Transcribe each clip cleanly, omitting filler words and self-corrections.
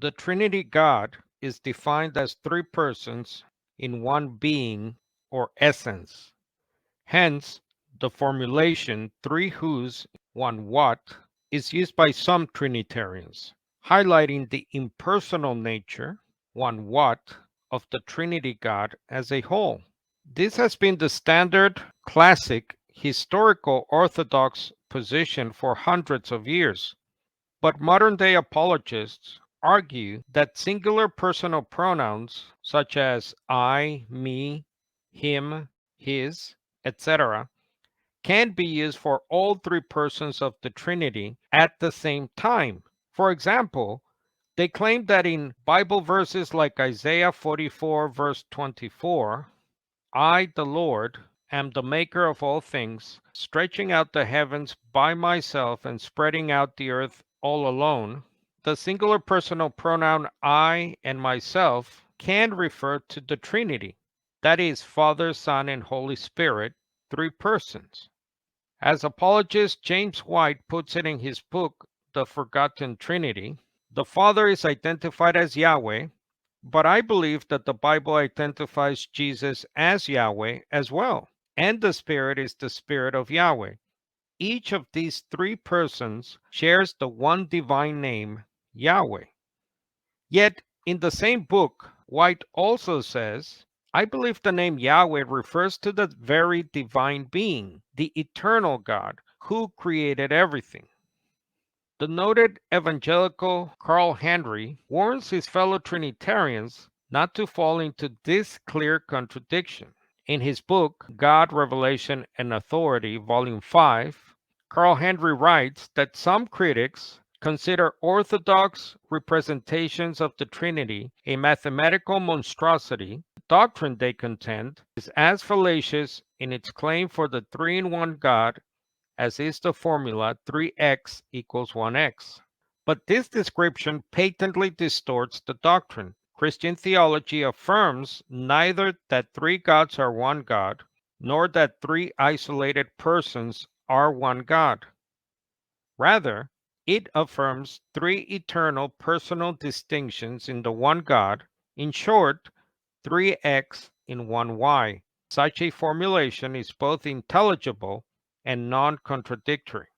The Trinity God is defined as three persons in one being or essence. Hence, the formulation three whos, one what is used by some Trinitarians, highlighting the impersonal nature, one what, of the Trinity God as a whole. This has been the standard, classic, historical Orthodox position for hundreds of years. But modern day apologists argue that singular personal pronouns such as I, me, him, his, etc., can be used for all three persons of the Trinity at the same time. For example, they claim that in Bible verses like Isaiah 44, verse 24, I, the Lord, am the maker of all things, stretching out the heavens by myself and spreading out the earth all alone. The singular personal pronoun I and myself can refer to the Trinity. That is, Father, Son, and Holy Spirit, three persons. As apologist James White puts it in his book, The Forgotten Trinity, the Father is identified as Yahweh, but I believe that the Bible identifies Jesus as Yahweh as well, and the Spirit is the Spirit of Yahweh. Each of these three persons shares the one divine name, Yahweh. Yet, in the same book, White also says, I believe the name Yahweh refers to the very divine being, the eternal God, who created everything. The noted evangelical Carl Henry warns his fellow Trinitarians not to fall into this clear contradiction. In his book, God, Revelation, and Authority, Volume 5, Carl Henry writes that some critics consider orthodox representations of the Trinity a mathematical monstrosity. The doctrine, they contend, is as fallacious in its claim for the three-in-one God as is the formula 3x equals 1x. But this description patently distorts the doctrine. Christian theology affirms neither that three gods are one God, nor that three isolated persons are one God. Rather, it affirms three eternal personal distinctions in the one God, in short, 3x in 1y. Such a formulation is both intelligible and non-contradictory.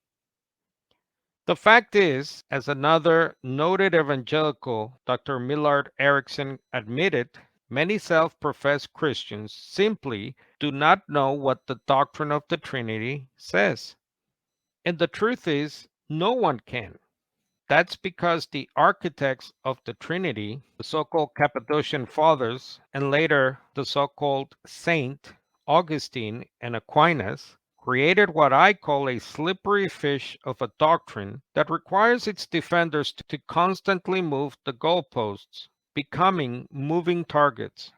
The fact is, as another noted evangelical, Dr. Millard Erickson, admitted, many self-professed Christians simply do not know what the doctrine of the Trinity says. And the truth is, no one can. That's because the architects of the Trinity, the so-called Cappadocian Fathers, and later the so-called Saint Augustine and Aquinas, created what I call a slippery fish of a doctrine that requires its defenders to constantly move the goalposts, becoming moving targets.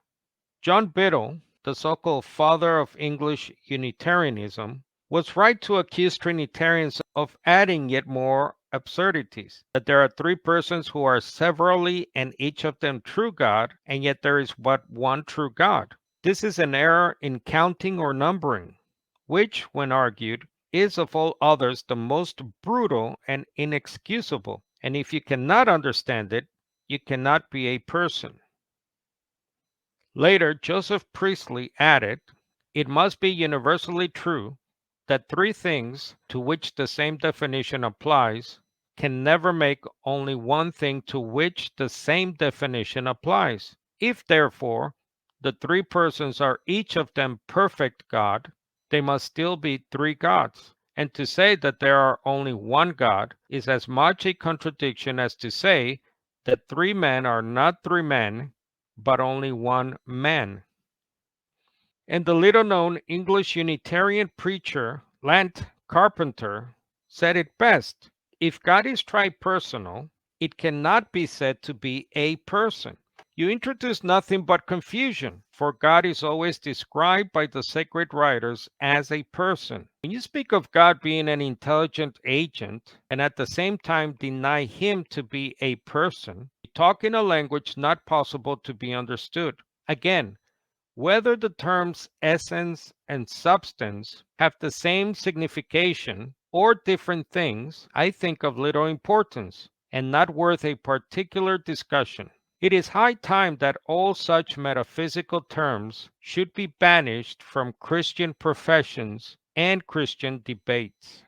John Biddle, the so-called father of English Unitarianism, was right to accuse Trinitarians of adding yet more absurdities, that there are three persons who are severally and each of them true God, and yet there is but one true God. This is an error in counting or numbering, which, when argued, is of all others the most brutal and inexcusable, and if you cannot understand it, you cannot be a person. Later, Joseph Priestley added, it must be universally true that three things to which the same definition applies can never make only one thing to which the same definition applies. If, therefore, the three persons are each of them perfect God, they must still be three gods. And to say that there are only one God is as much a contradiction as to say that three men are not three men, but only one man. And the little-known English Unitarian preacher, Lant Carpenter, said it best. If God is tripersonal, it cannot be said to be a person. You introduce nothing but confusion, for God is always described by the sacred writers as a person. When you speak of God being an intelligent agent, and at the same time deny him to be a person, you talk in a language not possible to be understood. Again, whether the terms essence and substance have the same signification or different things, I think of little importance. and not worth a particular discussion. It is high time that all such metaphysical terms should be banished from Christian professions and Christian debates.